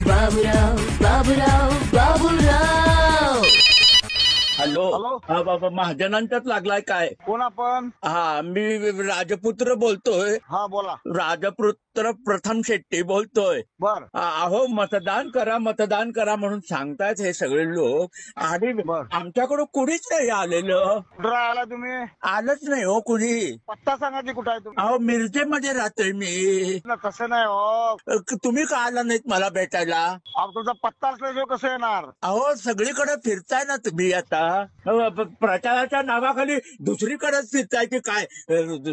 Baburao Baburao Baburao. Hello. Hello. हा बाबा महाजनांच्यात लागलाय काय? कोण आपण? हा मी राजपुत्र बोलतोय. हा बोला. राजपुत्र प्रथम शेट्टी बोलतोय. बर अहो मतदान करा म्हणून सांगतायत हे सगळे लोक आणि बर. आमच्याकडे कुणीच नाही आलेलं. कुठं आला तुम्ही? आलंच नाही हो कुणी. पत्ता सांगा की कुठं आहे तुम्ही? अहो मिरजेमध्ये राहतोय मी. तसं नाही हो. तुम्ही का आला नाहीत मला भेटायला? अहो, तुमचा पत्ता असल्याशिवाय कसं येणार? अहो सगळीकडे फिरताय ना तुम्ही आता. प्रचाराच्या नावाखाली दुसरीकडेच फिरताय की काय?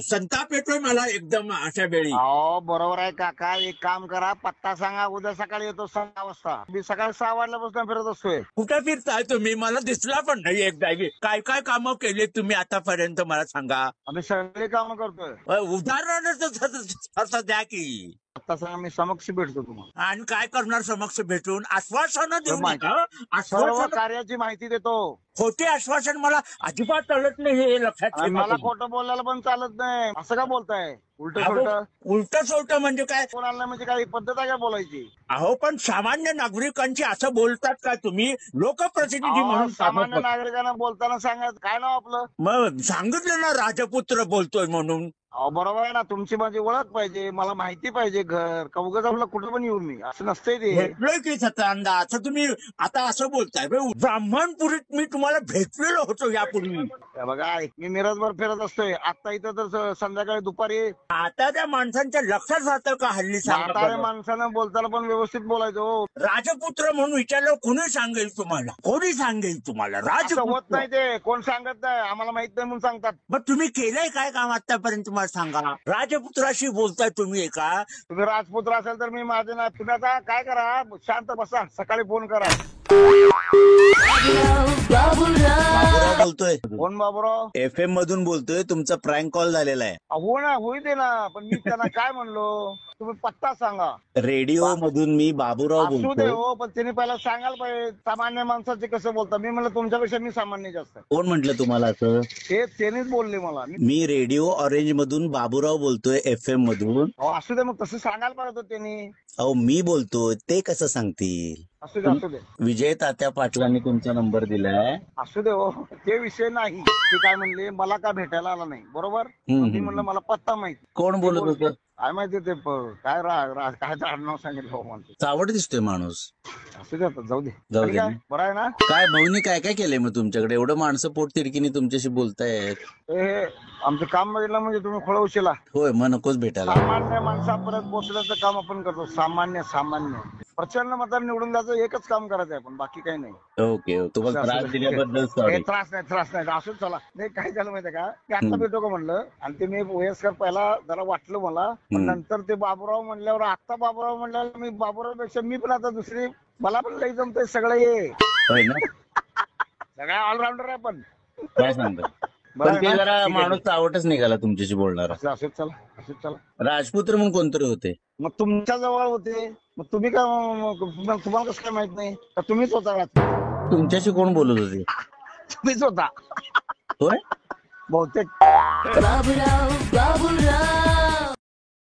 संताप येतोय मला एकदम अशा वेळी. अहो बरोबर आहे काका. एक काम करा, पत्ता सांगा. उद्या सकाळी येतो 6 वाजता. मी सकाळी 6 वाजल्यापासून फिरत असतोय. कुठे फिरताय तुम्ही? मला दिसला पण नाही एकदा. काय काय कामं केली तुम्ही आतापर्यंत मला सांगा. आम्ही सगळी कामं करतोय. उदाहरण द्या की. पत्ता सांगा, मी समक्ष भेटतो तुम्हाला. आणि काय करणार समक्ष भेटून? आश्वासनं देऊ माहिती. नका. सर्व आश्वासन, कार्याची माहिती देतो. खोटे आश्वासन मला अजिबात चालत नाही हे लक्षात आणि मला ठेवा. खोटं बोलायला पण चालत नाही. असं का बोलताय? उलट सुलट उलट सोलट म्हणजे काय? बोलायला नाही म्हणजे काय पद्धत आहे का बोलायची? अहो पण सामान्य नागरिकांची असं बोलतात का तुम्ही? लोकप्रतिनिधी अहो, म्हणून सामान्य कामं नागरिकांना बोलताना सांगा. काय नाव आपलं? मग सांगितलं ना राजपुत्र बोलतोय म्हणून. अहो बरोबर आहे ना. तुमची माझी ओळख पाहिजे, मला माहिती पाहिजे घर का. उगाच आपलं कुठं पण येऊन मी असं नसतंय ते. भेटलोय की सतरांदा. असं तुम्ही आता असं बोलताय. ब्राह्मणपुरीत मी तुम्हाला भेटलेलो होतो यापूर्वी. हे बघा, मी मिरजभर फिरत असतोय. आता इथं तर संध्याकाळी दुपारी. आता त्या माणसांच्या लक्षात राहतं का हल्ली? सांगा म्हाताऱ्या बरं. माणसानं बोलताना पण व्यवस्थित बोलायचं हो. राजपुत्र म्हणून विचारलं कोणी सांगेल तुम्हाला? कोणी सांगेल तुम्हाला असं होत राजपुत्र? नाही ते. कोण सांगत नाही. आम्हाला माहित नाही म्हणून सांगतात. मग तुम्ही केलंय काय काम आतापर्यंत मला सांगा. राजपुत्राशी बोलताय तुम्ही का? तुम्ही राजपुत्र असेल तर मी माझे ना. तुम्ही आता काय करा, शांत बसा. सकाळी फोन करा. बाबूराव बोलतोय. कोण बाबूराव? FM मधून बोलतोय. तुमचा प्रँक कॉल झालेला आहे. हो ना, होई दे ना. पण मी त्यांना काय म्हणलो, तुम्ही पत्ता सांगा. रेडिओ मधून मी बाबूराव असू दे बोलतोय. हो, पण त्यांनी पहिला सांगायला पाहिजे. सामान्य माणसाचे कसं बोलता. मी म्हणलं तुमच्यापेक्षा मी सामान्य जास्त आहे. कोण म्हटलं तुम्हाला असं? ते त्यांनीच बोलले मला. मी रेडिओ ऑरेंज मधून बाबूराव बोलतोय FM मधून. अहो, असू दे मग. तसं सांगायला पाहिजे होतं त्यांनी. अहो मी बोलतोय ते कसं सांगतील? असू दे, असू दे. विजय तात्या पाटलांनी तुमचा नंबर दिलाय. असू दे हो, ते विषय नाही. ते काय म्हणले, मला का भेटायला आला नाही. बरोबर. मी म्हणलं मला पत्ता माहिती. कोण बोलत होतं? काय माहिती ते काय काय आडनाव सांगितलं हो म्हणते. चावट दिसतोय माणूस. असू दे आता, जाऊ दे. जाऊ आणि दे. काय, बरं आहे ना? काय भाऊनी काय काय केलंय मग तुमच्याकडे? एवढं माणसं पोट तिडकीने तुमच्याशी बोलतायत. हे आमचं काम बघितलं म्हणजे तुम्ही खोळवशीला. होय मग नकोच भेटायला. सामान्य माणसापर्यंत पोहोचण्याचं काम आपण करतो. सामान्य प्रचंड मतांनी निवडून द्यायचं एकच काम करायचं आहे आपण. बाकी काही नाही. ओके. तुम्हाला त्रास दिल्याबद्दल हे सॉरी. त्रास नाही. असंच चला. नाही, काय झालं माहितीये का, ते आता भेटो का म्हणलं. आणि ते मी वयस्कर पहिला जरा वाटलं मला. पण नंतर ते बाबूराव म्हणल्यावर, आता बाबूराव म्हणल्यावर मी बाबूराव पेक्षा मी पण आता दुसरी, मला पण लई जमतंय सगळं. हे होय ना? सगळ्या ऑलराऊंडर आहे पण. काय सांगता? बरं पण ते ना? जरा ठीक आहे. माणूस चावटच निघाला तुमच्याशी बोलणारा. असंच चला. राजपुत्र म्हणून कोणतरी होते. मग तुमच्या जवळ होते. मग तुम्ही काय, तुम्हाला कसं काय माहित नाही का? तुम्हीच होता का? तुमच्याशी कोण बोलत होते? तुम्हीच होता होय. बहुतेक. बाबूराव बाबूराव